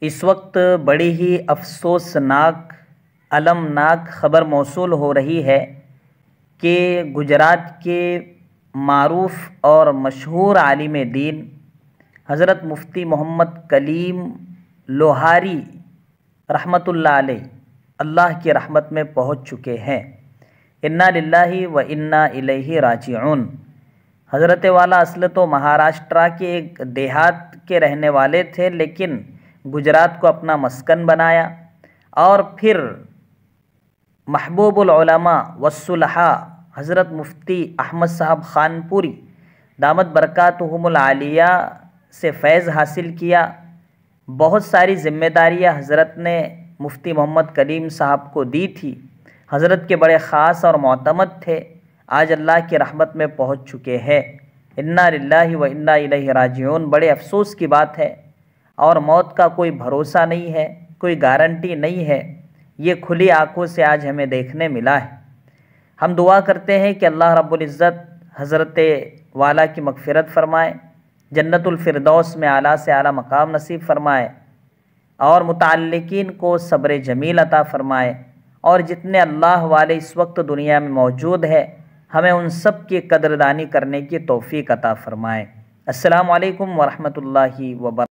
اس وقت بڑی ہی افسوسناک المناک خبر موصول ہو رہی ہے کہ گجرات کے معروف اور مشہور عالم دین حضرت مفتی محمد کلیم لوہاری رحمۃ اللہ علیہ اللہ کی رحمت میں پہنچ چکے ہیں۔ انا للہ و انا الیہ راجعون۔ حضرت والا اصل تو مہاراشٹرا کے ایک دیہات کے رہنے والے تھے، لیکن گجرات کو اپنا مسکن بنایا اور پھر محبوب العلماء والصلحاء حضرت مفتی احمد صاحب خان پوری دامت برکاتہم العالیہ سے فیض حاصل کیا۔ بہت ساری ذمہ داریاں حضرت نے مفتی محمد کلیم صاحب کو دی تھی۔ حضرت کے بڑے خاص اور معتمد تھے، آج اللہ کی رحمت میں پہنچ چکے ہیں۔ انا للہ و انا الیہ راجعون۔ بڑے افسوس کی بات ہے، اور موت کا کوئی بھروسہ نہیں ہے، کوئی گارنٹی نہیں ہے۔ یہ کھلی آنکھوں سے آج ہمیں دیکھنے ملا ہے۔ ہم دعا کرتے ہیں کہ اللہ رب العزت حضرت والا کی مغفرت فرمائے، جنت الفردوس میں اعلیٰ سے اعلیٰ مقام نصیب فرمائے، اور متعلقین کو صبر جمیل عطا فرمائے، اور جتنے اللہ والے اس وقت دنیا میں موجود ہے ہمیں ان سب کی قدردانی کرنے کی توفیق عطا فرمائے۔ السلام علیکم ورحمۃ اللہ وبرکاتہ۔